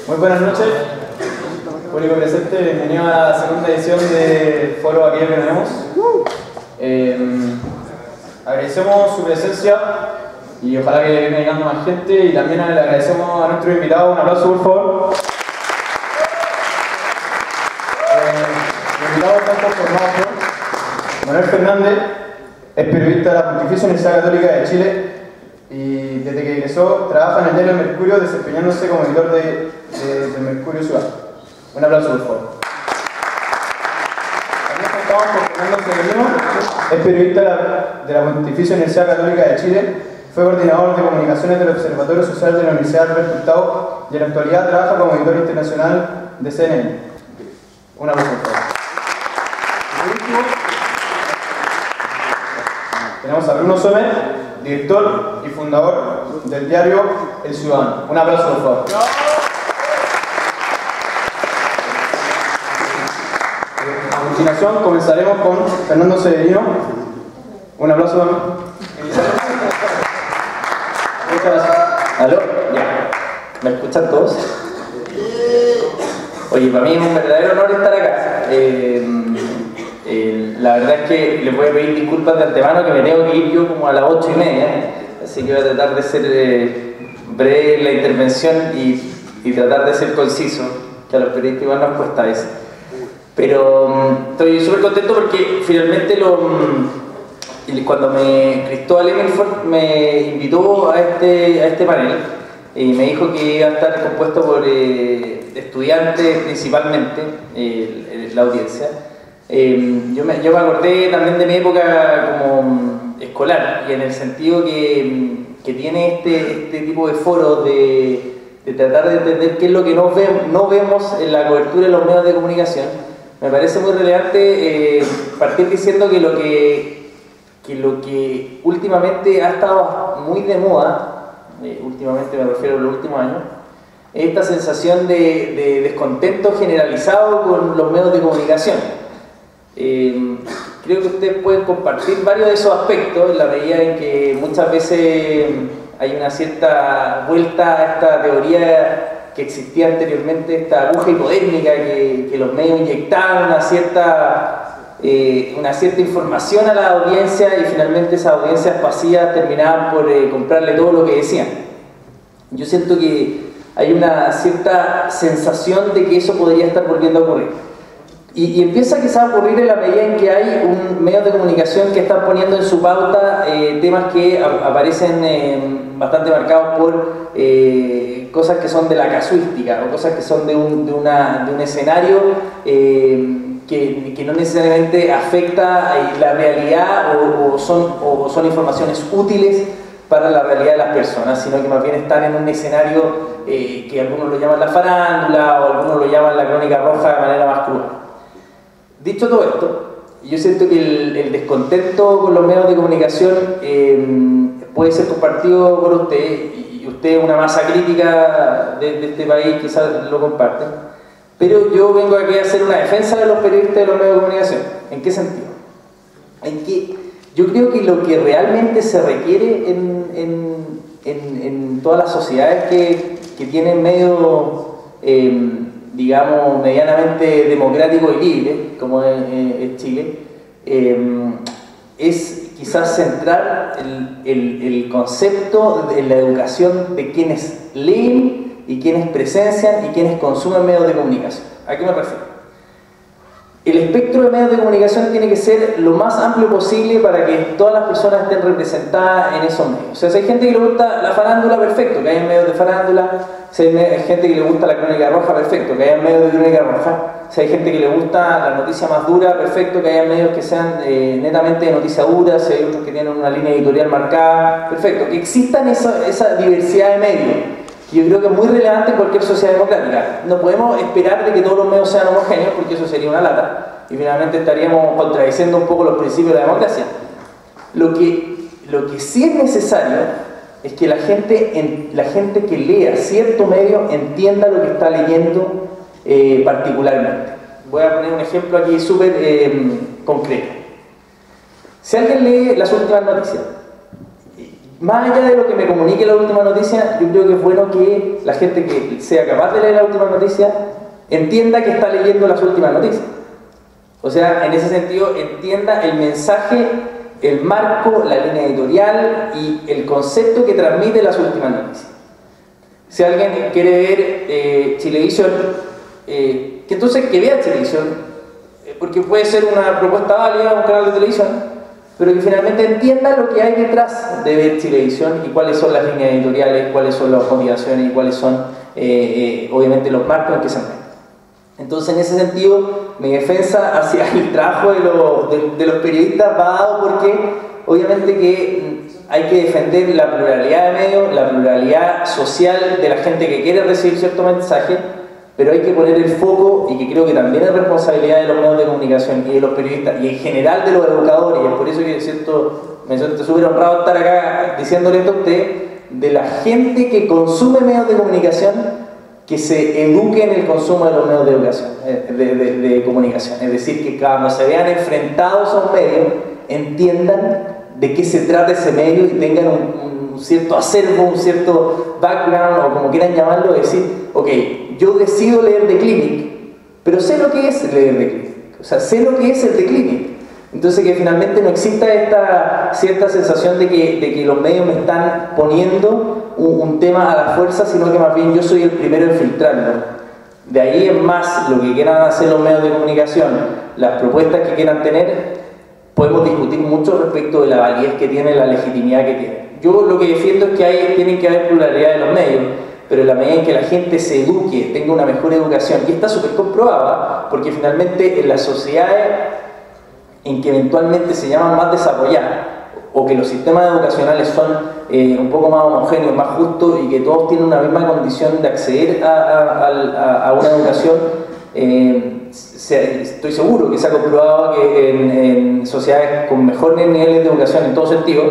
Muy buenas noches, público presente, bienvenido a la segunda edición de Foro Aquí que tenemos. Agradecemos su presencia y ojalá que venga llegando más gente, y también le agradecemos a nuestro invitado. Un aplauso, por favor. El invitado está conformado por Manuel Fernández, es periodista de la Pontificia Universidad Católica de Chile y desde que egresó trabaja en el diario Mercurio, desempeñándose como editor de Mercurio Ciudad. Un aplauso, por favor. También contamos con Fernando Severino, es periodista de la Pontificia Universidad Católica de Chile, fue coordinador de comunicaciones del Observatorio Social de la Universidad Alberto Hurtado y en la actualidad trabaja como editor internacional de CNN. Un aplauso, por favor. Tenemos a Bruno Sommer, director y fundador del diario El Ciudadano. Un aplauso, por favor. A continuación comenzaremos con Fernando Severino. Un aplauso también. Muchas gracias. ¿Aló? Ya. ¿Me escuchan todos? Oye, para mí es un verdadero honor estar acá. La verdad es que les voy a pedir disculpas de antemano, que me tengo que ir yo como a las 8:30, así que voy a tratar de ser breve en la intervención y tratar de ser conciso, que a los periodistas igual nos cuesta a veces. Pero estoy súper contento porque finalmente cuando Cristóbal Emelfort me invitó a este panel y me dijo que iba a estar compuesto por estudiantes principalmente, la audiencia. Yo me acordé también de mi época como escolar, y en el sentido que tiene este tipo de foros de tratar de entender qué es lo que no vemos en la cobertura de los medios de comunicación. Me parece muy relevante partir diciendo que lo que últimamente ha estado muy de moda, últimamente me refiero a los últimos años, es esta sensación de descontento generalizado con los medios de comunicación. Creo que ustedes pueden compartir varios de esos aspectos en la medida en que muchas veces hay una cierta vuelta a esta teoría que existía anteriormente, esta aguja hipodérmica que los medios inyectaban una cierta información a la audiencia, y finalmente esas audiencias pasivas terminaban por comprarle todo lo que decían. Yo siento que hay una cierta sensación de que eso podría estar volviendo a ocurrir. Y empieza quizás a ocurrir en la medida en que hay un medio de comunicación que están poniendo en su pauta temas que aparecen bastante marcados por cosas que son de la casuística, o cosas que son de un escenario que no necesariamente afecta la realidad o son informaciones útiles para la realidad de las personas, sino que más bien están en un escenario que algunos lo llaman la farándula o algunos lo llaman la crónica roja de manera más cruda. Dicho todo esto, yo siento que el descontento con los medios de comunicación puede ser compartido por usted, y usted es una masa crítica de este país, quizás lo comparten, pero yo vengo aquí a hacer una defensa de los periodistas de los medios de comunicación. ¿En qué sentido? En que yo creo que lo que realmente se requiere en todas las sociedades que tienen medios digamos, medianamente democrático y libre, como es Chile, es quizás centrar el concepto de la educación de quienes leen y quienes presencian y quienes consumen medios de comunicación. ¿A qué me refiero? El espectro de medios de comunicación tiene que ser lo más amplio posible para que todas las personas estén representadas en esos medios. O sea, si hay gente que le gusta la farándula, perfecto, que haya medios de farándula. Si hay gente que le gusta la crónica roja, perfecto, que haya medios de crónica roja. Si hay gente que le gusta la noticia más dura, perfecto, que haya medios que sean netamente de noticia dura. Si hay otros que tienen una línea editorial marcada, perfecto. Que existan esa diversidad de medios. Yo creo que es muy relevante en cualquier sociedad democrática. No podemos esperar de que todos los medios sean homogéneos, porque eso sería una lata, y finalmente estaríamos contradiciendo un poco los principios de la democracia. Lo que sí es necesario es que la gente que lea cierto medio entienda lo que está leyendo particularmente. Voy a poner un ejemplo aquí súper concreto. Si alguien lee las últimas noticias, más allá de lo que me comunique la última noticia, yo creo que es bueno que la gente que sea capaz de leer la última noticia entienda que está leyendo las últimas noticias. O sea, en ese sentido, entienda el mensaje, el marco, la línea editorial y el concepto que transmite las últimas noticias. Si alguien quiere ver Chilevisión, que entonces que vea Chilevisión, porque puede ser una propuesta válida, un canal de televisión, pero que finalmente entienda lo que hay detrás de ver Chilevisión y cuáles son las líneas editoriales, cuáles son las motivaciones y cuáles son, obviamente, los marcos en que se mueven. Entonces, en ese sentido, mi defensa hacia el trabajo de los periodistas va dado porque, obviamente, que hay que defender la pluralidad de medios, la pluralidad social de la gente que quiere recibir cierto mensaje, pero hay que poner el foco, y que creo que también es responsabilidad de los medios de comunicación y de los periodistas, y en general de los educadores, y es por eso que me siento súper honrado estar acá diciéndole esto a usted, de la gente que consume medios de comunicación, que se eduque en el consumo de los medios de educación, de comunicación. Es decir, que cuando se vean enfrentados a un medio, entiendan de qué se trata ese medio y tengan un cierto acervo, un cierto background, o como quieran llamarlo, decir, ok, yo decido leer The Clinic, pero sé lo que es leer The Clinic, o sea, sé lo que es el The Clinic. Entonces, que finalmente no exista esta cierta sensación de que los medios me están poniendo un tema a la fuerza, sino que más bien yo soy el primero en filtrarlo. De ahí en más, lo que quieran hacer los medios de comunicación, las propuestas que quieran tener, podemos discutir mucho respecto de la validez que tiene, la legitimidad que tiene. Yo lo que defiendo es que tienen que haber pluralidad de los medios, pero en la medida en que la gente se eduque, tenga una mejor educación, y está súper comprobada, porque finalmente en las sociedades en que eventualmente se llaman más desarrolladas, o que los sistemas educacionales son un poco más homogéneos, más justos, y que todos tienen una misma condición de acceder a una educación, estoy seguro que se ha comprobado que en sociedades con mejores niveles de educación en todo sentido,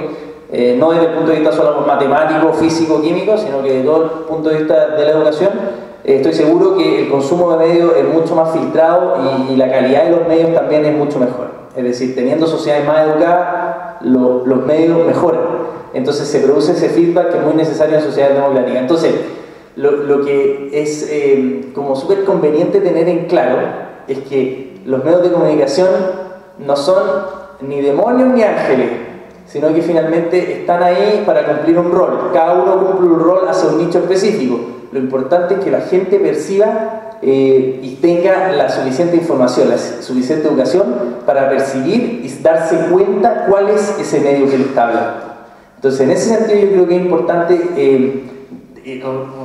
no desde el punto de vista solo matemático, físico, químico, sino que desde todo el punto de vista de la educación, estoy seguro que el consumo de medios es mucho más filtrado y la calidad de los medios también es mucho mejor. Es decir, teniendo sociedades más educadas, los medios mejoran. Entonces se produce ese feedback que es muy necesario en sociedades democráticas. Entonces, lo que es como súper conveniente tener en claro es que los medios de comunicación no son ni demonios ni ángeles, sino que finalmente están ahí para cumplir un rol. Cada uno cumple un rol hacia un nicho específico. Lo importante es que la gente perciba y tenga la suficiente información, la suficiente educación para percibir y darse cuenta cuál es ese medio que le está hablando. Entonces, en ese sentido, yo creo que es importante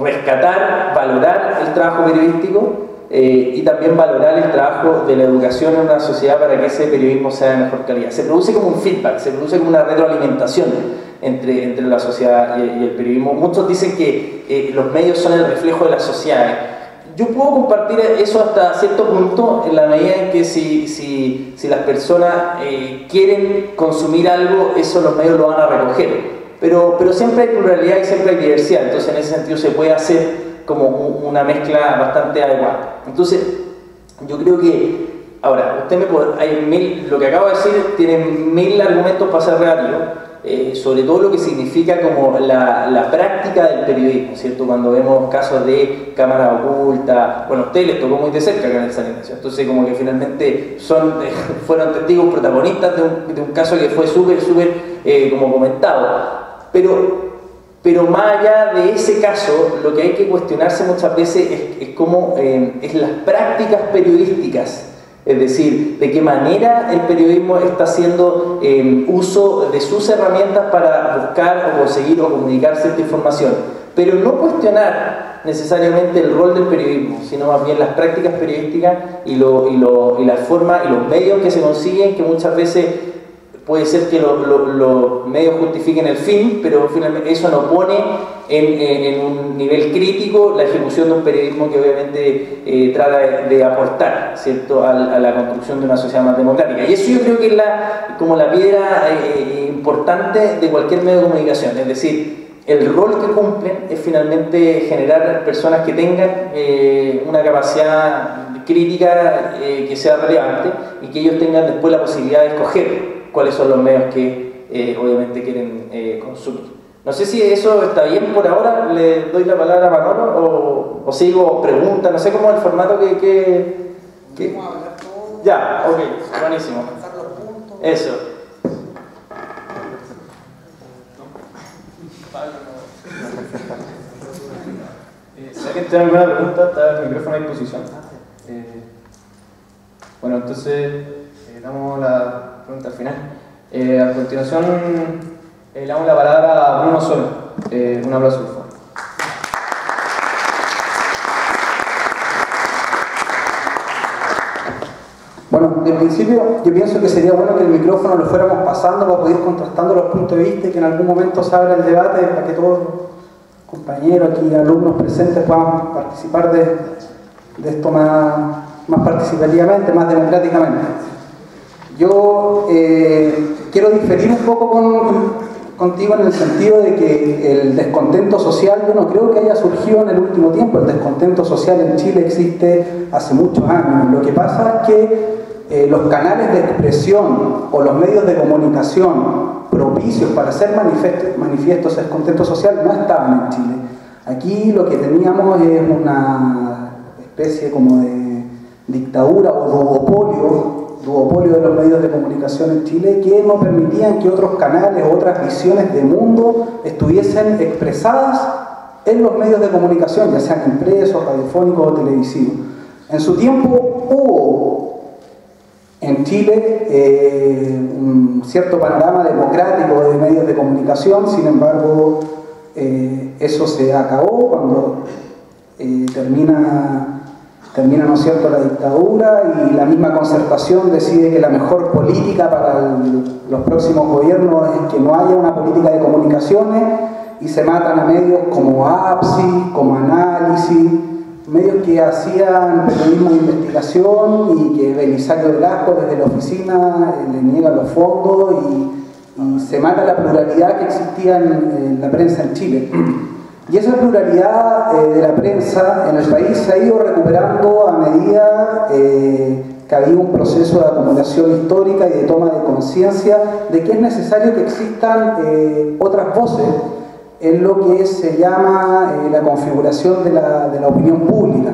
rescatar, valorar el trabajo periodístico y también valorar el trabajo de la educación en una sociedad para que ese periodismo sea de mejor calidad. Se produce como un feedback, se produce como una retroalimentación entre la sociedad y el periodismo. Muchos dicen que los medios son el reflejo de las sociedades. Yo puedo compartir eso hasta cierto punto, en la medida en que si las personas quieren consumir algo, eso los medios lo van a recoger. Pero siempre hay pluralidad y siempre hay diversidad, entonces en ese sentido se puede hacer como una mezcla bastante adecuada. Entonces, yo creo que, ahora, lo que acabo de decir tiene 1000 argumentos para ser relativo, sobre todo lo que significa como la práctica del periodismo, ¿cierto? Cuando vemos casos de cámara oculta, bueno, a ustedes les tocó muy de cerca acá en el Salinas, entonces como que finalmente fueron testigos protagonistas de un caso que fue súper como comentado, pero más allá de ese caso, lo que hay que cuestionarse muchas veces es cómo es las prácticas periodísticas. Es decir, de qué manera el periodismo está haciendo uso de sus herramientas para buscar o conseguir o comunicar cierta información. Pero no cuestionar necesariamente el rol del periodismo, sino más bien las prácticas periodísticas y la forma y los medios que se consiguen, que muchas veces puede ser que los medios justifiquen el fin, pero finalmente eso no pone en un nivel crítico la ejecución de un periodismo que obviamente trata de aportar, ¿cierto?, a la construcción de una sociedad más democrática. Y eso yo creo que es como la piedra importante de cualquier medio de comunicación, es decir, el rol que cumplen es finalmente generar personas que tengan una capacidad crítica que sea relevante y que ellos tengan después la posibilidad de escoger cuáles son los medios que obviamente quieren consumir. No sé si eso está bien por ahora, le doy la palabra a Manolo o sigo preguntas, no sé cómo es el formato que... Vamos a hablar todo. Ya, ok, buenísimo. Eso. Si alguien tiene alguna pregunta, está el micrófono a disposición. Bueno, entonces damos la pregunta al final. A continuación, le damos la palabra a Bruno Sola. Un aplauso, por favor. Bueno, de principio yo pienso que sería bueno que el micrófono lo fuéramos pasando para poder ir contrastando los puntos de vista y que en algún momento se abra el debate para que todos los compañeros aquí, alumnos presentes puedan participar de esto más participativamente, más democráticamente. Yo quiero diferir un poco contigo en el sentido de que el descontento social, yo no creo que haya surgido en el último tiempo. El descontento social en Chile existe hace muchos años. Lo que pasa es que los canales de expresión o los medios de comunicación propicios para hacer manifiesto ese descontento social no estaban en Chile. Aquí lo que teníamos es una especie como de dictadura o duopolio de los medios de comunicación en Chile que no permitían que otros canales o otras visiones de mundo estuviesen expresadas en los medios de comunicación, ya sean impresos, radiofónicos o televisivos. En su tiempo hubo en Chile un cierto panorama democrático de medios de comunicación, sin embargo eso se acabó cuando termina, ¿no es cierto?, la dictadura y la misma Concertación decide que la mejor política para los próximos gobiernos es que no haya una política de comunicaciones y se matan a medios como APSI, como Análisis, medios que hacían periodismo de investigación y que Belisario Velasco desde la oficina le niega los fondos y se mata la pluralidad que existía en la prensa en Chile. Y esa pluralidad de la prensa en el país se ha ido recuperando a medida que había un proceso de acumulación histórica y de toma de conciencia de que es necesario que existan otras voces en lo que se llama la configuración de la opinión pública,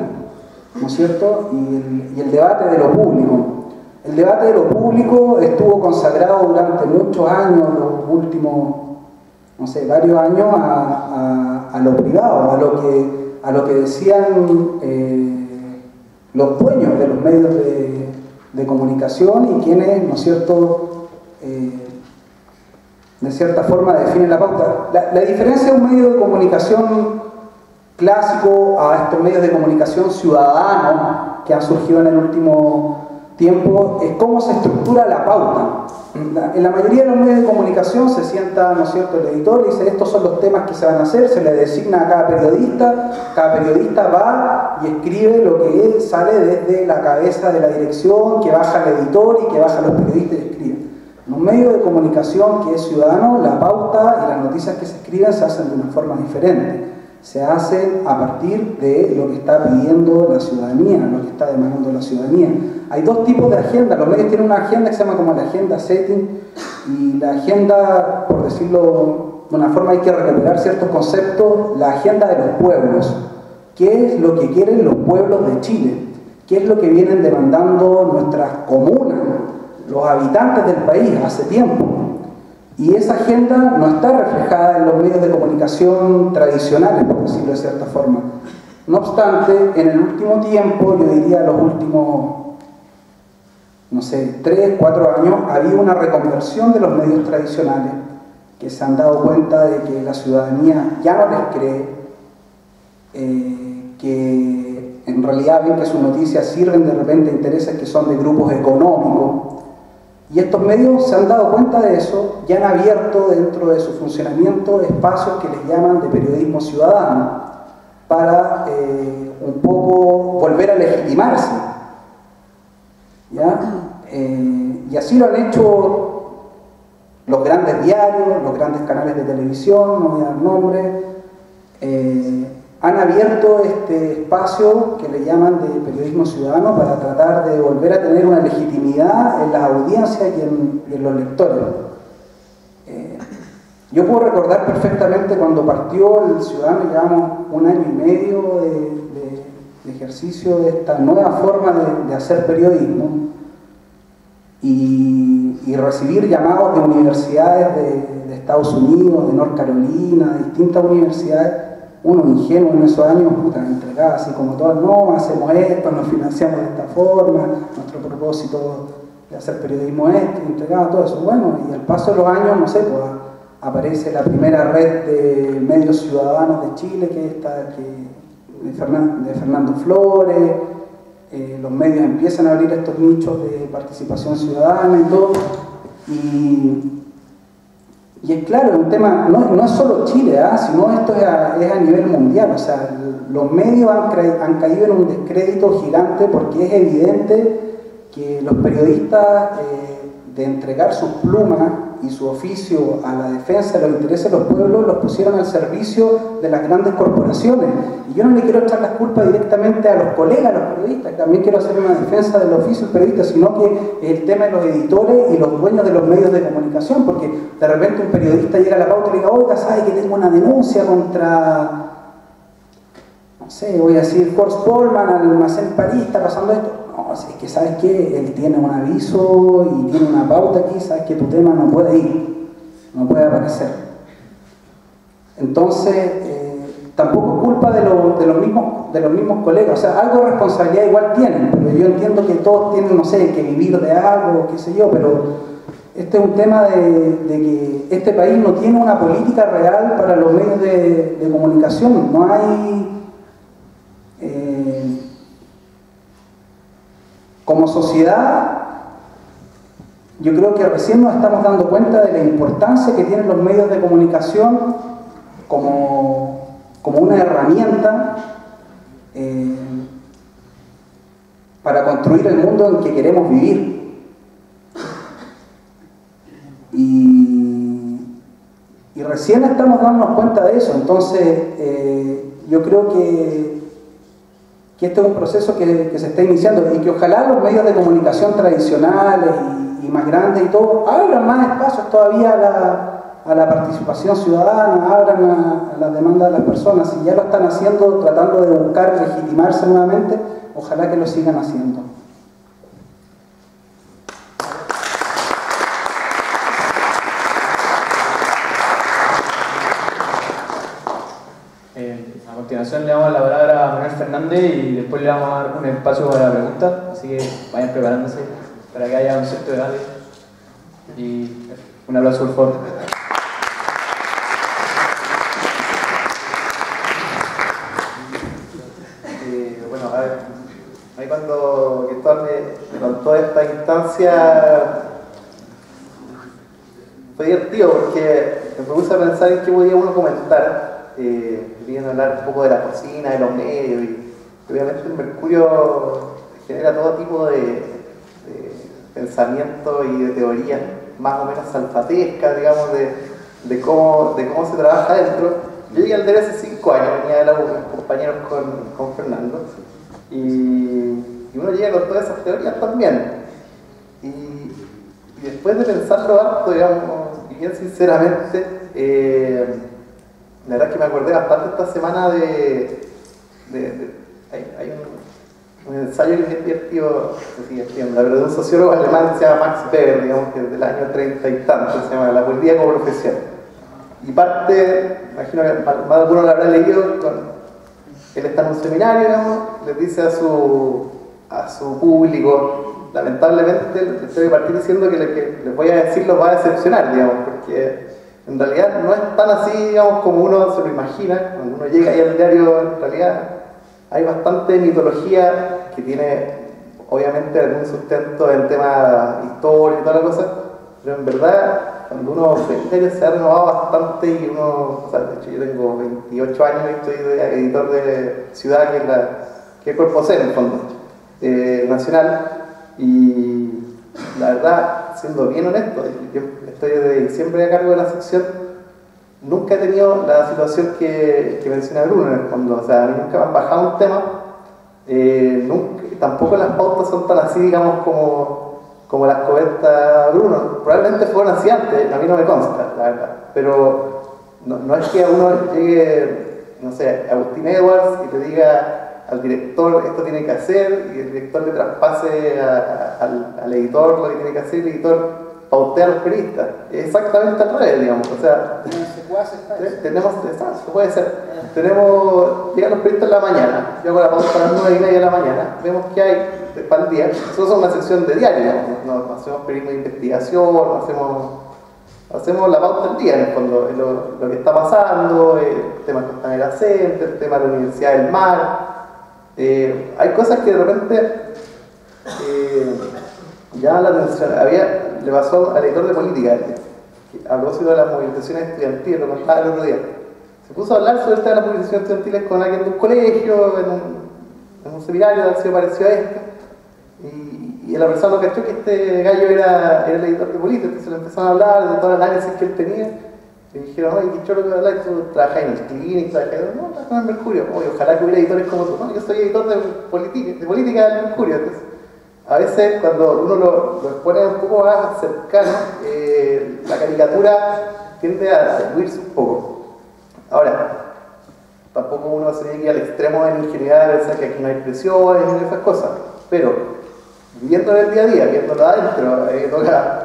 ¿no es cierto? Y el debate de lo público. El debate de lo público estuvo consagrado durante muchos años, los últimos, no sé, varios años, a lo privado, a lo que decían los dueños de los medios de comunicación y quienes, ¿no es cierto?, de cierta forma definen la pauta. La diferencia de un medio de comunicación clásico a estos medios de comunicación ciudadanos que han surgido en el último tiempo es cómo se estructura la pauta. En la mayoría de los medios de comunicación se sienta, ¿no es cierto?, el editor y dice estos son los temas que se van a hacer, se le designa a cada periodista va y escribe lo que sale desde la cabeza de la dirección, que baja el editor y que baja los periodistas y escribe. En un medio de comunicación que es ciudadano, la pauta y las noticias que se escriben se hacen de una forma diferente. Se hacen a partir de lo que está pidiendo la ciudadanía, lo que está demandando la ciudadanía. Hay dos tipos de agenda. Los medios tienen una agenda que se llama como la agenda setting, y la agenda, por decirlo de una forma, hay que recuperar ciertos conceptos, la agenda de los pueblos. ¿Qué es lo que quieren los pueblos de Chile? ¿Qué es lo que vienen demandando nuestras comunas, los habitantes del país hace tiempo? Y esa agenda no está reflejada en los medios de comunicación tradicionales, por decirlo de cierta forma. No obstante, en el último tiempo, yo diría los últimos, no sé, 3, 4 años, ha habido una reconversión de los medios tradicionales que se han dado cuenta de que la ciudadanía ya no les cree, que en realidad ven que sus noticias sirven de repente a intereses que son de grupos económicos. Y estos medios se han dado cuenta de eso y han abierto dentro de su funcionamiento espacios que les llaman de periodismo ciudadano para un poco volver a legitimarse, ¿ya? Y así lo han hecho los grandes diarios, los grandes canales de televisión, no voy a dar nombre, han abierto este espacio que le llaman de periodismo ciudadano para tratar de volver a tener una legitimidad en las audiencias y en los lectores. Yo puedo recordar perfectamente cuando partió el Ciudadano, llevamos 1 año y medio de ejercicio de esta nueva forma de hacer periodismo y recibir llamados de universidades de Estados Unidos, de North Carolina, de distintas universidades. Uno ingenuo en esos años, entregaba así como todos, no, hacemos esto, nos financiamos de esta forma, nuestro propósito de hacer periodismo es este, entregaba todo eso. Bueno, y al paso de los años, no sé, pues aparece la primera red de medios ciudadanos de Chile, que es esta de Fernando Flores, los medios empiezan a abrir estos nichos de participación ciudadana y todo, y es claro, es un tema, no es solo Chile, sino esto es a nivel mundial. O sea, los medios han caído en un descrédito gigante porque es evidente que los periodistas de entregar sus plumas y su oficio a la defensa de los intereses de los pueblos los pusieron al servicio de las grandes corporaciones. Y yo no le quiero echar las culpas directamente a los colegas, a los periodistas, también quiero hacer una defensa del oficio del periodista, sino que es el tema de los editores y los dueños de los medios de comunicación, porque de repente un periodista llega a la pauta y le diga, oiga, ¿sabe que tengo una denuncia contra, no sé, voy a decir, Horst Polman, al almacén París, está pasando esto? No, es que sabes que él tiene un aviso y tiene una pauta aquí, sabes que tu tema no puede ir, no puede aparecer. Entonces, tampoco es culpa de los mismos colegas, o sea, algo de responsabilidad igual tienen, pero yo entiendo que todos tienen, no sé, que vivir de algo, qué sé yo, pero este es un tema de que este país no tiene una política real para los medios de comunicación, no hay... Como sociedad, yo creo que recién nos estamos dando cuenta de la importancia que tienen los medios de comunicación como una herramienta para construir el mundo en que queremos vivir. Y recién estamos dándonos cuenta de eso. Entonces, yo creo que este es un proceso que se está iniciando y que ojalá los medios de comunicación tradicionales y más grandes y todo abran más espacios todavía a la participación ciudadana, abran a las demandas de las personas. Si ya lo están haciendo, tratando de buscar legitimarse nuevamente, ojalá que lo sigan haciendo. A continuación le damos la palabra a Manuel Fernández y después le vamos a dar un espacio para la pregunta, así que vayan preparándose para que haya un cierto debate. Y un aplauso, por favor. Bueno, a ver, ahí cuando Cristóbal me contó esta instancia fue divertido porque me puse a pensar en qué podía uno comentar. Querían hablar un poco de la cocina, de los medios, y obviamente el Mercurio genera todo tipo de pensamientos y de teorías más o menos salfatescas, digamos, de cómo se trabaja dentro. Yo llegué al DER hace 5 años, venía de la U, compañeros con Fernando, y uno llega con todas esas teorías también. Y después de pensarlo harto, digamos, y bien sinceramente, la verdad es que me acordé bastante esta semana hay un ensayo que es divertido, pero de un sociólogo alemán que se llama Max Weber, digamos, que es del año 30 y tanto, se llama La poesía como profesión. Y parte, imagino que más de alguno lo habrá leído, él está en un seminario, digamos, les dice a su público, lamentablemente les tengo que partir diciendo que lo que les voy a decir los va a decepcionar, digamos, porque en realidad no es tan así, digamos, como uno se lo imagina. Cuando uno llega ahí al diario, en realidad hay bastante mitología que tiene, obviamente, algún sustento en temas históricos y toda la cosa, pero en verdad, cuando uno se ha renovado bastante y uno, o sea, de hecho yo tengo 28 años y estoy de editor de Ciudad, que es el Cuerpo C, en el fondo, nacional, y la verdad, siendo bien honesto, yo estoy desde diciembre a cargo de la sección, nunca he tenido la situación que menciona Bruno en el fondo. O sea, nunca me han bajado un tema, tampoco las pautas son tan así, digamos, como como las comenta Bruno, probablemente fueron así antes, a mí no me consta, la verdad, pero no es que a uno llegue, no sé, Agustín Edwards y le diga al director esto tiene que hacer, y el director le traspase al editor lo que tiene que hacer, y el editor pautea a los periodistas. Es exactamente al revés, digamos. O sea, tenemos, se puede hacer. Llegan los periodistas en la mañana, yo hago la pauta a las 9:30 de la mañana, vemos que hay para el día. Nosotros somos una sección de diario, digamos. No hacemos periodismo de investigación, hacemos la pauta del día, en el fondo, lo que está pasando, el tema de Costanera Center, el tema de la Universidad del Mar. Hay cosas que de repente llaman la atención. Le pasó al editor de política, que habló sobre las movilizaciones estudiantiles, lo contaba el otro día. Se puso a hablar sobre el tema de las movilizaciones estudiantiles con alguien de un colegio, en un seminario, de sido parecido a este. Y la persona cachó que este gallo era el editor de política, entonces le empezaron a hablar de todo el análisis que él tenía. Y dijeron, oye, qué choro que hablas, tú trabajas en el Clinic, trabajas en el Mercurio. Oye, ojalá que hubiera editores como tú. No, yo soy editor de política del Mercurio. Entonces, a veces cuando uno lo expone un poco más cercano, la caricatura tiende a diluirse un poco. Ahora, tampoco uno se llega al extremo de la ingenuidad de pensar que aquí no hay presiones y esas cosas, pero viviendo en el día a día, viéndolo adentro, toca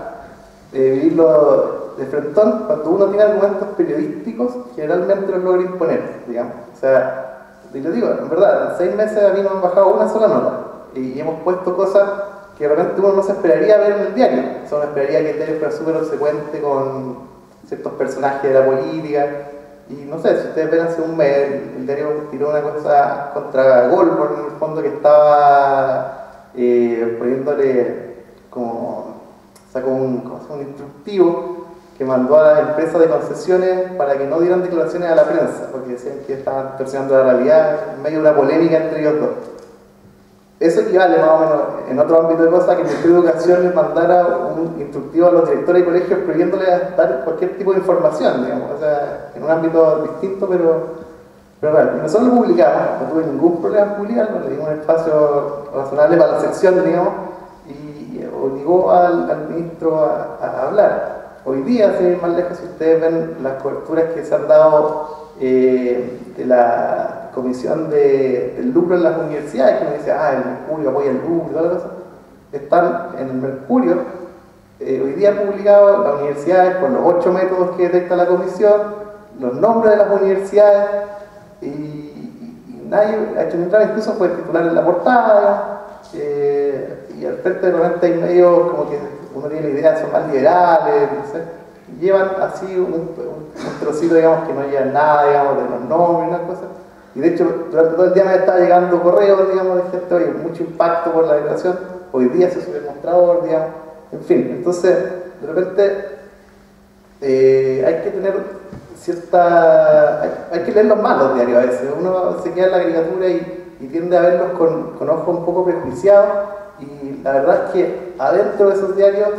vivirlo de frentón. Cuando uno tiene argumentos periodísticos, generalmente los logra imponer, digamos. O sea, y les digo, en verdad, en 6 meses a mí no me han bajado una sola nota. Y hemos puesto cosas que realmente uno no se esperaría ver en el diario. O sea, uno esperaría que el diario fuera súper obsecuente con ciertos personajes de la política. Y no sé, si ustedes ven hace un mes, el diario tiró una cosa contra Goldberg, en el fondo, que estaba poniéndole como, sacó un instructivo que mandó a las empresas de concesiones para que no dieran declaraciones a la prensa, porque decían que estaban torsionando la realidad en medio de una polémica entre ellos dos. Eso equivale más o menos, en otro ámbito de cosas, que el Ministerio de Educación les mandara un instructivo a los directores de colegios prohibiéndoles dar cualquier tipo de información, digamos. O sea, en un ámbito distinto, pero bueno. Y nosotros lo publicamos, no tuve ningún problema en publicarlo, le dimos un espacio razonable para la sección, digamos, y obligó al ministro a hablar. Hoy día, sin ir más lejos, si ustedes ven las coberturas que se han dado de la Comisión del Lucro en las universidades, que me dice, el Mercurio apoya el lucro y todas las cosas, están en el Mercurio. Hoy día han publicado las universidades con los 8 métodos que detecta la comisión, los nombres de las universidades, y nadie ha hecho ningún trabajo, incluso fue titular en la portada, y al frente de repente hay medios como que uno tiene la idea, son más liberales, no sé, llevan así un trocito, digamos, que no llevan nada, digamos, de los nombres y unas cosas. Y de hecho, durante todo el día me estaba llegando correos, digamos, de gente, oye, mucho impacto por la declaración, hoy día se sube el mostrador, digamos, en fin. Entonces, de repente, hay que tener hay que leer los malos diarios a veces. Uno se queda en la caricatura y tiende a verlos con ojos un poco prejuiciados, y la verdad es que adentro de esos diarios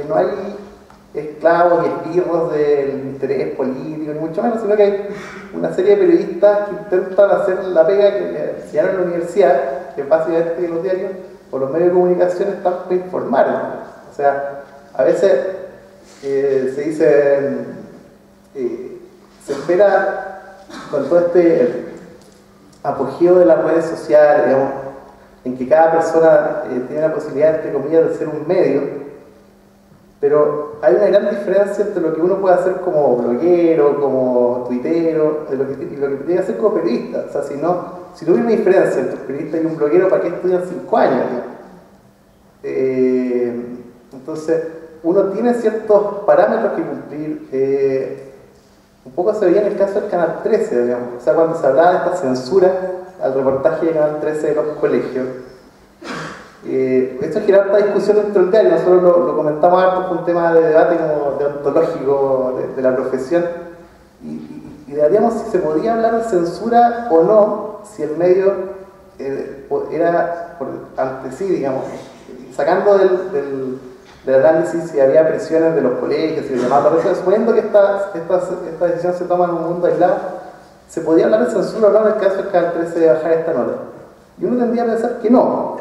no hay esclavos y esbirros del interés político, ni mucho menos, sino que hay una serie de periodistas que intentan hacer la pega que le enseñaron en la universidad, que básicamente los diarios o los medios de comunicación están para informar, ¿no? O sea, a veces se dice, se espera con todo este apogeo de las redes sociales, digamos, en que cada persona tiene la posibilidad, entre comillas, de ser un medio. Pero hay una gran diferencia entre lo que uno puede hacer como bloguero, como tuitero, y lo que tiene que hacer como periodista. O sea, si no hubiera una diferencia entre un periodista y un bloguero, ¿para qué estudian 5 años? Entonces, uno tiene ciertos parámetros que cumplir. Un poco se veía en el caso del Canal 13, digamos. O sea, cuando se hablaba de esta censura al reportaje de Canal 13 de los colegios. Esto genera esta discusión dentro del diario. Nosotros lo comentamos harto, fue un tema de debate como deontológico de la profesión, y debatíamos si se podía hablar de censura o no, si el medio era ante sí, digamos, sacando del análisis si había presiones de los colegios, si llamaban la presión, suponiendo que esta decisión se toma en un mundo aislado, se podía hablar de censura o no en el caso del Canal 13 de bajar esta nota. Y uno tendría a pensar que no.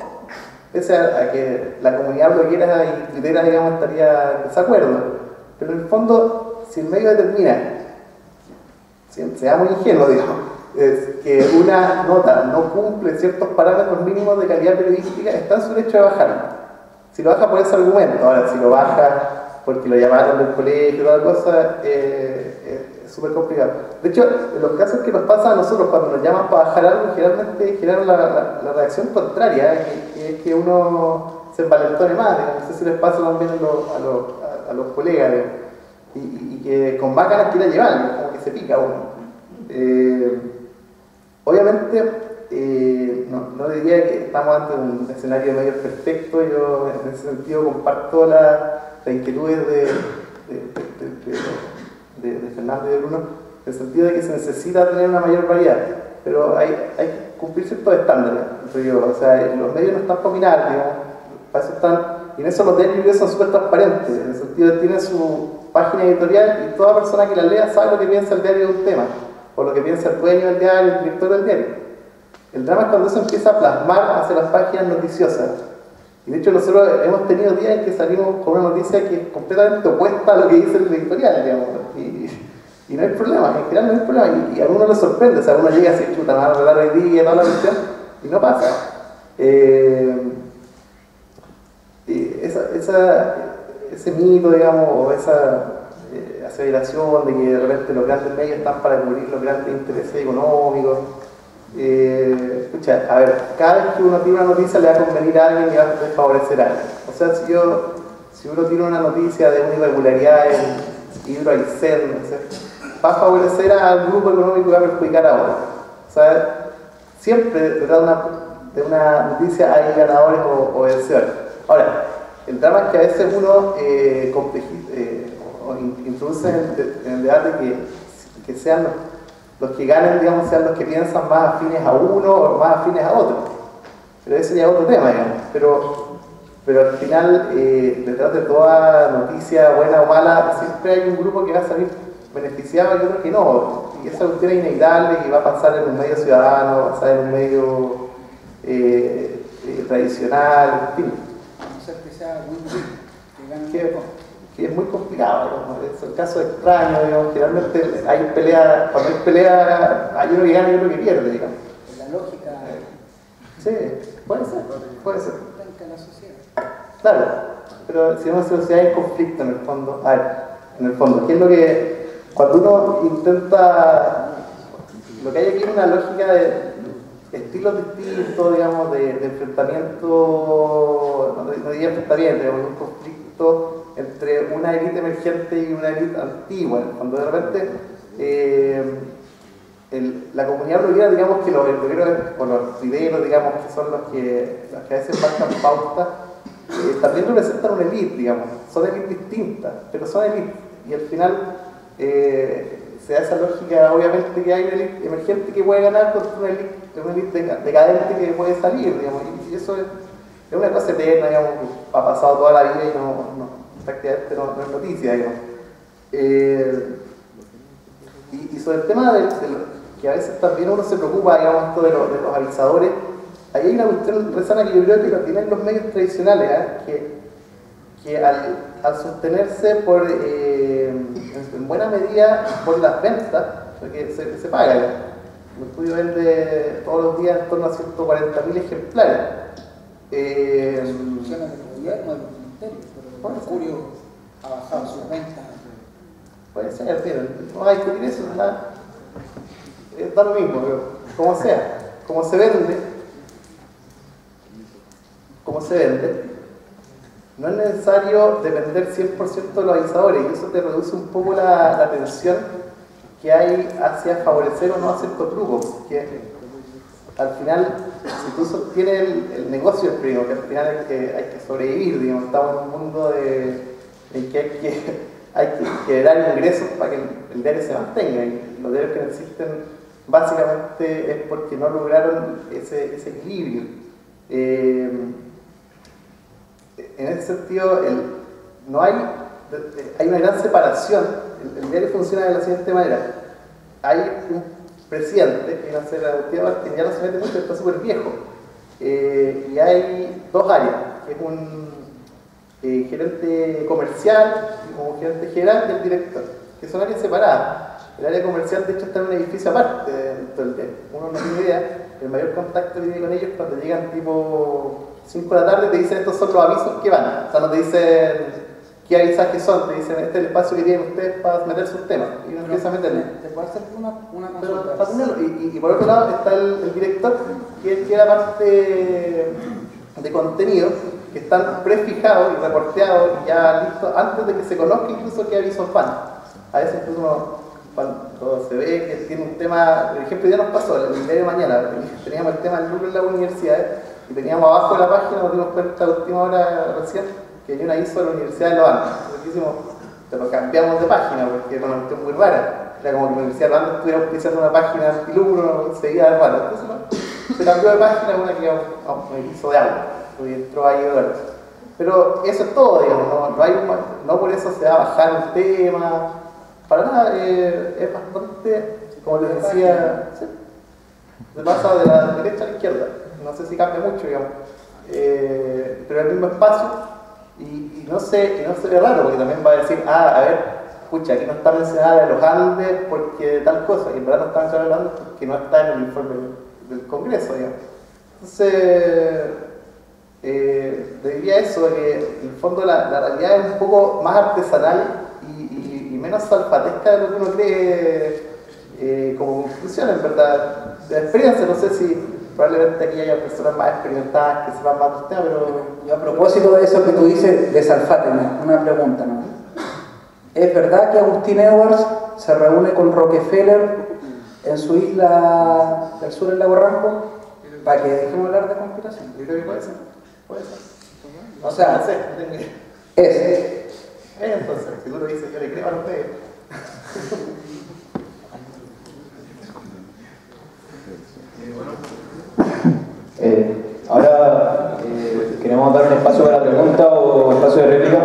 pese a que la comunidad bloguera y tuitera, digamos, estaría en desacuerdo. Pero en el fondo, si el medio determina, seamos ingenuos, digamos, es que una nota no cumple ciertos parámetros mínimos de calidad periodística, está en su derecho de bajarlo. Si lo baja por ese argumento, ahora si lo baja porque lo llamaron del colegio y toda la cosa, es súper complicado. De hecho, en los casos que nos pasa a nosotros cuando nos llaman para bajar algo, generalmente generan la reacción contraria, que es que uno se envalentone más, digamos. No sé si les pasa también a los colegas, y que con más ganas quiera llevar, como que se pica uno. Obviamente, no diría que estamos ante un escenario de medios perfecto. Yo en ese sentido comparto la inquietudes de Fernando y de Bruno, en el sentido de que se necesita tener una mayor variedad, pero hay que cumplir ciertos estándares, o sea, los medios no están para mirar, digamos, para eso están, y en eso los diarios son súper transparentes, en el sentido de que tienen su página editorial y toda persona que la lea sabe lo que piensa el diario de un tema, o lo que piensa el dueño del diario, el director del diario. El drama es cuando eso empieza a plasmar hacia las páginas noticiosas. Y de hecho nosotros hemos tenido días en que salimos con una noticia que es completamente opuesta a lo que dice el editorial, digamos, y no hay problema, en general no hay problema, y a uno le sorprende, o sea, uno llega así, chuta, me van a arreglar hoy día, toda la cuestión, y no pasa. Ese mito, digamos, o esa aseveración de que de repente los grandes medios están para cubrir los grandes intereses económicos. Escucha, a ver, cada vez que uno tiene una noticia le va a convenir a alguien y va a desfavorecer a alguien. O sea, si uno tiene una noticia de una irregularidad en Hidro Aysén, no sé, va a favorecer al grupo económico y va a perjudicar a otro. O sea, siempre detrás de una noticia hay ganadores o vencedores. Ahora, el drama es que a veces uno introduce en el debate que sean los que ganen, digamos, sean los que piensan más afines a uno o más afines a otro. Pero ese ya es otro tema, digamos. Pero al final, detrás de toda noticia buena o mala, siempre hay un grupo que va a salir beneficiado y otro que no. Y esa cuestión es inevitable y va a pasar en un medio ciudadano, va a pasar en un medio tradicional, en fin. No sé que sea win-win, que es muy complicado, ¿no? Es un caso extraño, digamos, generalmente hay pelea, cuando hay pelea hay uno que gana y otro que pierde, digamos. la lógica Sí, puede ser. de la sociedad. Claro, pero si una sociedad hay conflicto en el fondo, a ver, en el fondo, ¿qué es lo que, cuando uno intenta, lo que hay aquí es una lógica de estilos distintos, digamos, de enfrentamiento, no diría enfrentamiento, digamos, un conflicto entre una élite emergente y una élite antigua, cuando de repente la comunidad bloguera, digamos que los blogueros o los videos, digamos, que son los que a veces marcan pauta, también representan una élite, digamos, son élites distintas, pero son élites, y al final se da esa lógica, obviamente, que hay una élite emergente que puede ganar contra una élite decadente que puede salir, digamos, y eso es una cosa eterna, digamos, que ha pasado toda la vida y prácticamente no es noticia, digamos. Y sobre el tema que a veces también uno se preocupa, digamos, esto de los avisadores, ahí hay una cuestión resana que yo creo que lo tienen los medios tradicionales, que al sostenerse en buena medida por las ventas, porque se paga, ¿eh? El estudio vende todos los días en torno a 140.000 ejemplares. Funciona del gobierno, de los ministerios, pero el Mercurio ha bajado sus ventas. Puede ser, pero no hay que discutir eso, da lo mismo, pero como sea, como se vende, no es necesario depender 100% de los avisadores, y eso te reduce un poco la tensión que hay hacia favorecer o no hacer trucos, porque al final, si tú sostienes el negocio primo, que al final hay que sobrevivir, digamos, estamos en un mundo en que hay que generar ingresos para que el diario se mantenga, y los diarios que no existen básicamente es porque no lograron ese equilibrio. En ese sentido, hay una gran separación. El diario funciona de la siguiente manera: hay un presidente, que no sé, que ya no se mete mucho, está súper viejo, y hay dos áreas, que es un gerente comercial como gerente general y el director, que son áreas separadas. El área comercial, de hecho, está en un edificio aparte del hotel. Uno no tiene idea. El mayor contacto que tiene con ellos cuando llegan tipo 5 de la tarde, te dicen estos son los avisos que van. O sea, no te dicen qué avisajes son, te dicen este es el espacio que tienen ustedes para meter sus temas. Y uno empieza a meterle. ¿Te puedo hacer una consulta? Para tenerlo. Y por otro lado está el director, que es la parte de contenido, que están prefijados y reporteados y ya listos antes de que se conozca incluso qué avisos van. A veces incluso uno, cuando se ve que tiene un tema, por ejemplo, ya nos pasó el día de mañana, teníamos el tema del lucro en las universidades y teníamos abajo de la página, nos dimos cuenta a última hora recién que había un aviso de la Universidad de Los Andes. Entonces hicimos, pero cambiamos de página porque era una cuestión muy rara. Era como que la Universidad de Los Andes estuviera utilizando una página antilucro, seguía de raro. Entonces se cambió de página una que me hizo de agua y entró ahí dólares. Pero eso es todo, digamos, no por eso se va a bajar el tema. Para nada, es bastante, como les decía, ¿sí? Se pasa de la derecha a la izquierda, no sé si cambia mucho, digamos, pero el mismo espacio, y no se ve raro, porque también va a decir, a ver, escucha, aquí no está mencionada de los Andes porque tal cosa, y en verdad no está mencionada de los Andes porque no está en el informe del Congreso, digamos. Entonces, le diría eso, que en el fondo la realidad es un poco más artesanal y menos salpatesca de lo que uno cree como conclusión, en verdad. De experiencia, no sé si probablemente aquí haya personas más experimentadas que sepan más de usted, pero... Yo a propósito de eso que tú dices, de Salfate, una pregunta, ¿no? ¿Es verdad que Agustín Edwards se reúne con Rockefeller en su isla del sur, en Lago Ranco, para que dejemos hablar de conspiración? Yo creo que puede ser. O sea, no sé, no tengo idea. Entonces, si tú lo dices, yo le creo a ustedes. Ahora queremos dar un espacio para pregunta o espacio de réplica.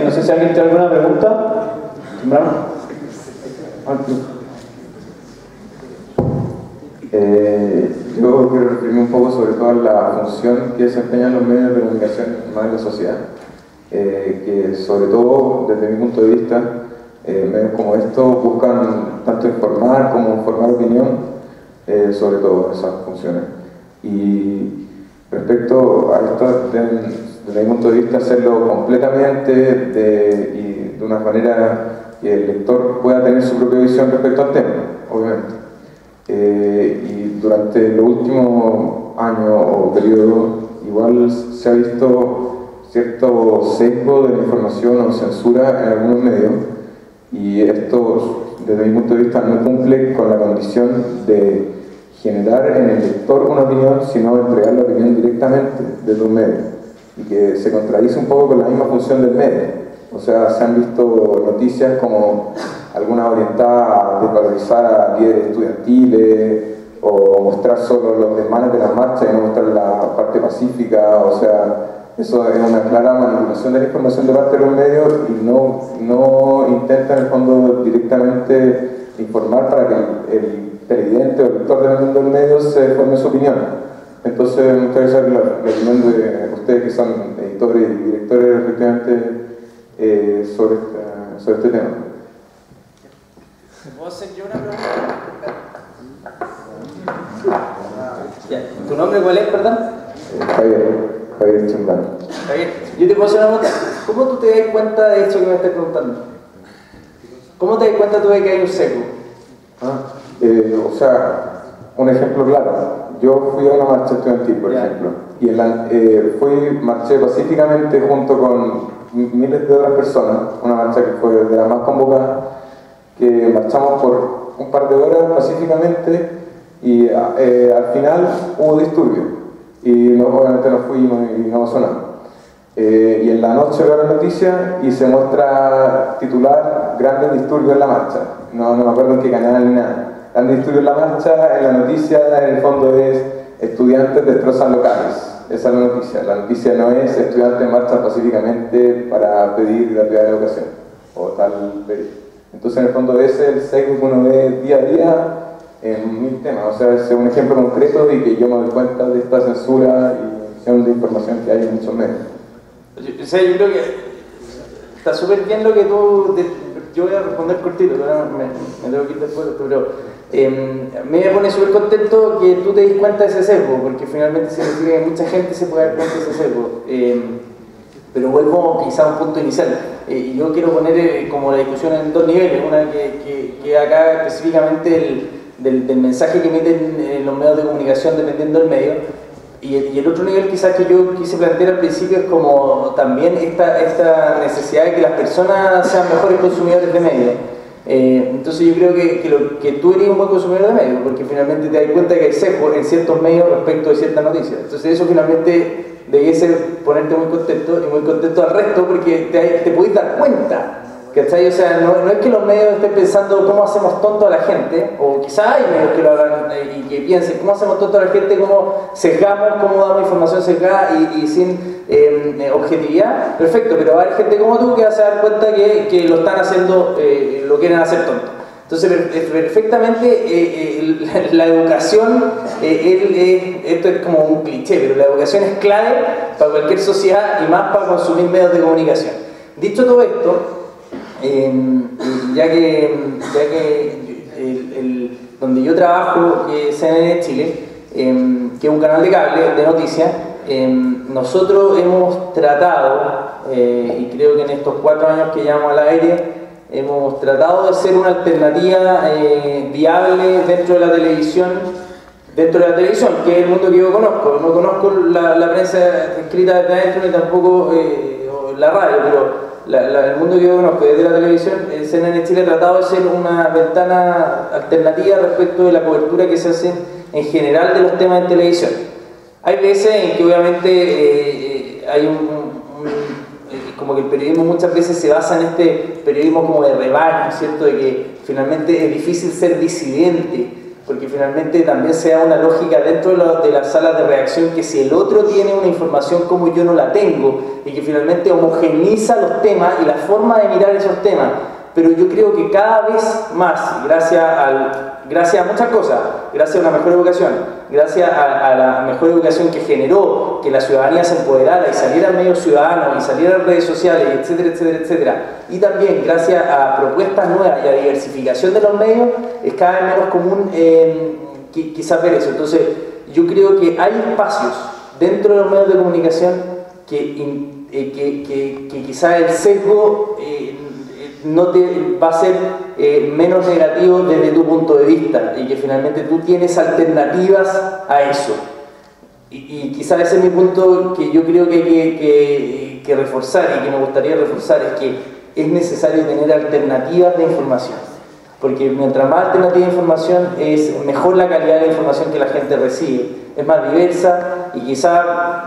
No sé si alguien tiene alguna pregunta. ¿Sembrano? Yo quiero referirme un poco sobre todo a la función que desempeñan los medios de comunicación más en la sociedad, que sobre todo desde mi punto de vista medios como estos buscan tanto informar como formar opinión, sobre todo esas funciones. Y respecto a esto, desde mi punto de vista, hacerlo completamente y de una manera que el lector pueda tener su propia visión respecto al tema, obviamente. Y durante los últimos años o periodos, igual se ha visto cierto sesgo de la información o censura en algunos medios, y esto, desde mi punto de vista, no cumple con la condición de generar en el lector una opinión, sino entregar la opinión directamente desde un medio, y que se contradice un poco con la misma función del medio. O sea, se han visto noticias como algunas orientadas a desvalorizar a líderes estudiantiles o mostrar solo los desmanes de las marchas y no mostrar la parte pacífica. O sea, eso es una clara manipulación de la información de parte de los medios y no intentan en el fondo directamente informar para que el televidente o el lector del medio se forme su opinión. Entonces me gustaría saber la opinión de ustedes, que son editores y directores efectivamente, sobre este tema. ¿Puedo hacer yo una pregunta? ¿Tu nombre cuál es, perdón? Javier Chimbrano. Javier, yo te puedo hacer una pregunta. ¿Cómo tú te das cuenta de esto que me estás preguntando? ¿Cómo te das cuenta tú de que hay un sesgo? O sea, un ejemplo claro. Yo fui a una marcha estudiantil, por ejemplo, y marché pacíficamente junto con miles de otras personas, una marcha que fue de las más convocadas, que marchamos por un par de horas pacíficamente y al final hubo disturbios y obviamente nos fuimos y no pasó nada. Y en la noche veo la noticia y se muestra titular: grandes disturbios en la marcha. No me acuerdo en qué canal ni nada. Grandes disturbios en la marcha, en la noticia en el fondo es estudiantes destrozan locales. Esa es la noticia. La noticia no es estudiantes marchan pacíficamente para pedir gratuidad de educación o tal ley. Entonces en el fondo ese es el sesgo que uno ve día a día en 1000 temas. O sea, es un ejemplo concreto de que yo me doy cuenta de esta censura y edición de información que hay en muchos medios. O sea, yo creo que está súper bien lo que tú... Yo voy a responder cortito, pero me tengo que ir después, pero me pone súper contento que tú te des cuenta de ese sesgo, porque finalmente significa que mucha gente se puede dar cuenta de ese sesgo. Pero vuelvo quizá a un punto inicial. Y yo quiero poner como la discusión en dos niveles. Una que acá específicamente del mensaje que emiten los medios de comunicación dependiendo del medio. Y el otro nivel quizás que yo quise plantear al principio es como también esta necesidad de que las personas sean mejores consumidores de medios. Entonces yo creo que tú eres un buen consumidor de medios, porque finalmente te das cuenta que hay sesgo en ciertos medios respecto de ciertas noticias. Entonces eso finalmente debiese ponerte muy contento y muy contento al resto, porque te podés dar cuenta, ¿cachai? O sea, no es que los medios estén pensando cómo hacemos tonto a la gente, o quizá hay medios que lo hagan y que piensen cómo hacemos tonto a la gente, cómo sesgamos, cómo damos información sesgada y sin objetividad. Perfecto, pero hay gente como tú que va a dar cuenta que lo están haciendo, lo quieren hacer tonto. Entonces, perfectamente, la educación, esto es como un cliché, pero la educación es clave para cualquier sociedad y más para consumir medios de comunicación. Dicho todo esto, ya que donde yo trabajo, que es CNN Chile, que es un canal de cable de noticias, nosotros hemos tratado, y creo que en estos 4 años que llevamos al aire, hemos tratado de ser una alternativa viable dentro de la televisión, que es el mundo que yo conozco. No conozco la prensa escrita desde adentro ni tampoco la radio, pero el mundo que yo conozco desde la televisión, CNN Chile ha tratado de ser una ventana alternativa respecto de la cobertura que se hace en general de los temas en televisión. Hay veces en que obviamente hay como que el periodismo muchas veces se basa en este periodismo como de rebaño, ¿cierto? De que finalmente es difícil ser disidente, porque finalmente también se da una lógica dentro de las salas de redacción que si el otro tiene una información como yo no la tengo, y que finalmente homogeniza los temas y la forma de mirar esos temas. Pero yo creo que cada vez más, gracias a muchas cosas, gracias a una mejor educación, gracias a la mejor educación que generó que la ciudadanía se empoderara y saliera al medio ciudadano y saliera a redes sociales, etcétera, etcétera, etcétera, y también gracias a propuestas nuevas y a diversificación de los medios, es cada vez menos común quizás ver eso. Entonces, yo creo que hay espacios dentro de los medios de comunicación que quizás el sesgo no te va a ser menos negativo desde tu punto de vista, y que finalmente tú tienes alternativas a eso. Y quizás ese es mi punto que yo creo que hay que reforzar, y que me gustaría reforzar, es que es necesario tener alternativas de información, porque mientras más alternativa de información es mejor la calidad de la información que la gente recibe, es más diversa, y quizás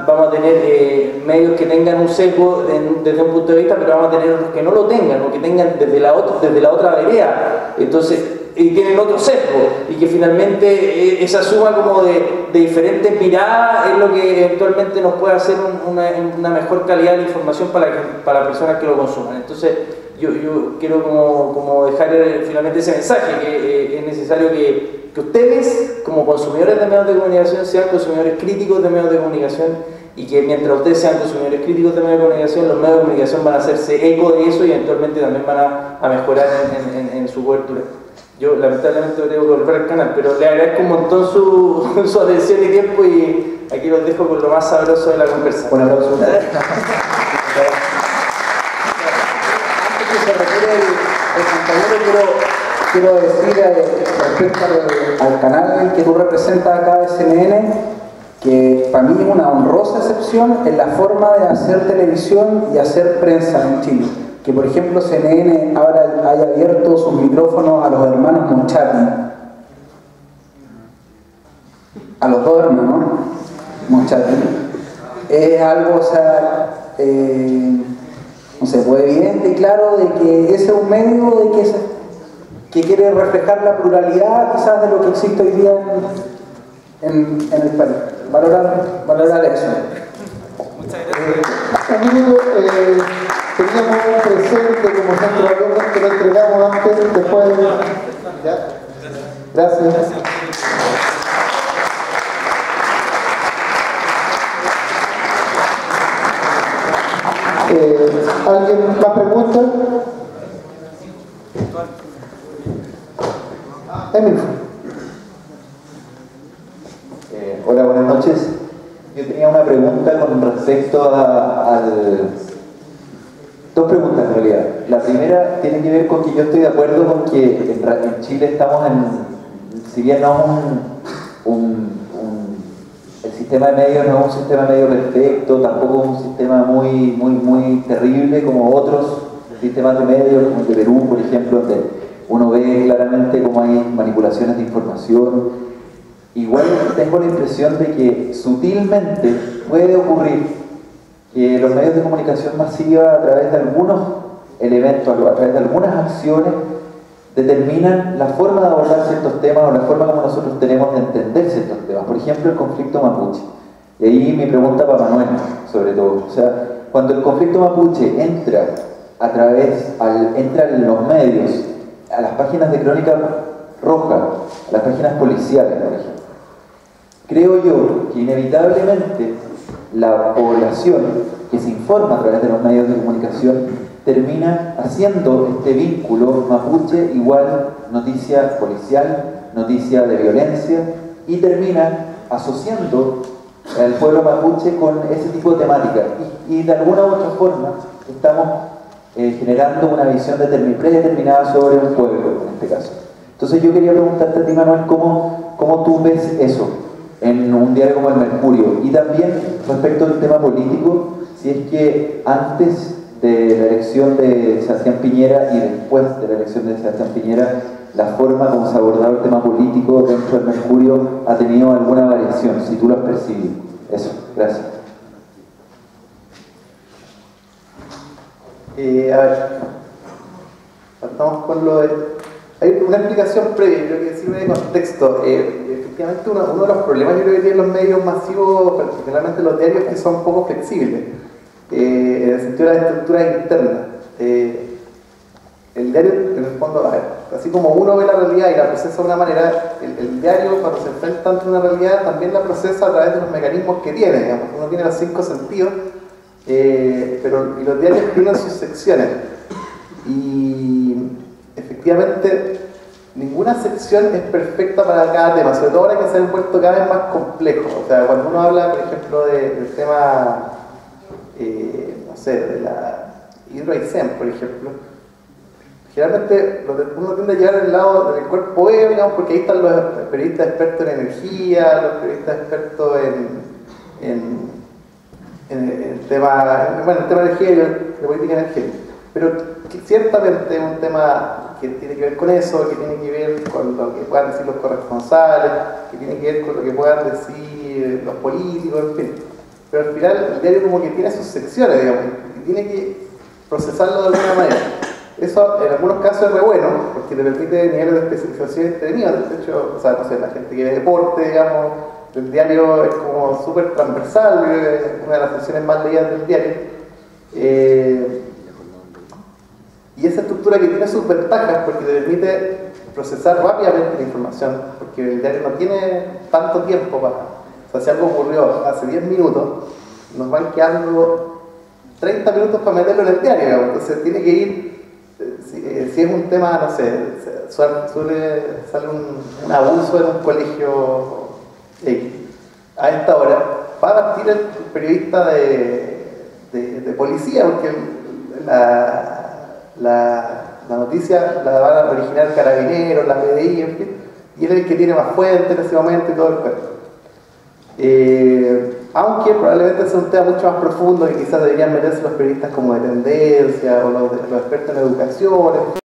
vamos a tener medios que tengan un sesgo desde un punto de vista, pero vamos a tener otros que no lo tengan, o que tengan desde la otra vereda, entonces, y tienen otro sesgo, y que finalmente esa suma como de diferentes miradas es lo que eventualmente nos puede hacer una mejor calidad de información para las personas que lo consuman. Entonces, yo quiero como dejar finalmente ese mensaje, que es necesario que ustedes, como consumidores de medios de comunicación, sean consumidores críticos de medios de comunicación, y que mientras ustedes sean consumidores críticos de medios de comunicación, los medios de comunicación van a hacerse eco de eso y eventualmente también van a mejorar en su cobertura. Yo lamentablemente tengo que volver al canal, pero le agradezco un montón su atención y tiempo, y aquí los dejo con lo más sabroso de la conversa. Un aplauso. Antes que se retire el compañero, quiero decir respecto al canal que tú representas acá de CNN, que para mí es una honrosa excepción en la forma de hacer televisión y hacer prensa en Chile. Que por ejemplo CNN ahora haya abierto sus micrófonos a los hermanos Mochati, a los dos hermanos Mochati, es algo, o sea, no sé, pues evidente y claro de que ese es un medio que quiere reflejar la pluralidad quizás de lo que existe hoy día en el país. Valorar eso. Muchas gracias. Un minuto, teníamos un presente como centro de alumnos que lo entregamos antes, después. ¿Ya? Gracias. ¿Alguien más pregunta? Emil. Hola, buenas noches. Yo tenía una pregunta con respecto dos preguntas en realidad. La primera tiene que ver con que yo estoy de acuerdo con que en Chile estamos si bien no el sistema de medios no es un sistema de medios perfecto, tampoco es un sistema muy terrible como otros sistemas de medios, como el de Perú, por ejemplo, donde uno ve claramente cómo hay manipulaciones de información. Igual tengo la impresión de que sutilmente puede ocurrir que los medios de comunicación masiva, a través de algunos elementos, a través de algunas acciones, determinan la forma de abordar ciertos temas o la forma como nosotros tenemos de entender ciertos temas. Por ejemplo, el conflicto mapuche. Y ahí mi pregunta para Manuel, sobre todo. O sea, cuando el conflicto mapuche entra en los medios, a las páginas de Crónica Roja, a las páginas policiales, por ejemplo, creo yo que inevitablemente la población que se informa a través de los medios de comunicación termina haciendo este vínculo mapuche igual noticia policial, noticia de violencia, y termina asociando al pueblo mapuche con ese tipo de temática. Y de alguna u otra forma estamos generando una visión predeterminada sobre un pueblo, en este caso. Entonces yo quería preguntarte a ti, Manuel, ¿cómo tú ves eso en un diario como El Mercurio? Y también respecto al tema político, si es que antes de la elección de Sebastián Piñera y después de la elección de Sebastián Piñera, la forma como se ha abordado el tema político dentro del Mercurio ha tenido alguna variación, si tú lo has percibido. Eso, gracias. A ver, partamos con lo de... Hay una explicación previa, creo que sirve de contexto. Efectivamente, uno de los problemas yo creo que tienen los medios masivos, particularmente los diarios, que son poco flexibles, en el sentido de las estructuras internas. El diario, en el fondo, a ver, así como uno ve la realidad y la procesa de una manera, el diario, cuando se enfrenta ante una realidad, también la procesa a través de los mecanismos que tiene. Digamos. Uno tiene los 5 sentidos, y los diarios tienen sus secciones. Y efectivamente, ninguna sección es perfecta para cada tema, sobre todo ahora que se ha vuelto cada vez más complejo. O sea, cuando uno habla, por ejemplo, del tema, no sé, de la Hidroaicén, por ejemplo, generalmente uno tiende a llegar al lado del cuerpo B, digamos, porque ahí están los periodistas expertos en energía, los periodistas expertos en el tema de energía y de política energética. Pero ciertamente es un tema que tiene que ver con eso, que tiene que ver con lo que puedan decir los corresponsales, que tiene que ver con lo que puedan decir los políticos, en fin. Pero al final el diario como que tiene sus secciones, digamos, y tiene que procesarlo de alguna manera. Eso en algunos casos es re bueno, porque te permite niveles de especialización entretenidos. De hecho, o sea, no sé, la gente que ve deporte, digamos, el diario es como súper transversal, es una de las secciones más leídas del diario. Y esa estructura que tiene sus ventajas porque te permite procesar rápidamente la información, porque el diario no tiene tanto tiempo para... O sea, si algo ocurrió hace 10 minutos, nos van quedando 30 minutos para meterlo en el diario, digamos. Entonces tiene que ir... Si es un tema, no sé, sale un abuso en un colegio X. A esta hora va a partir el periodista de policía, porque la noticia la van a originar carabineros, la PDI, en fin, y él es el que tiene más fuentes en ese momento y todo el cuento. Aunque probablemente sea un tema mucho más profundo y quizás deberían meterse los periodistas como de tendencia o los expertos en educación.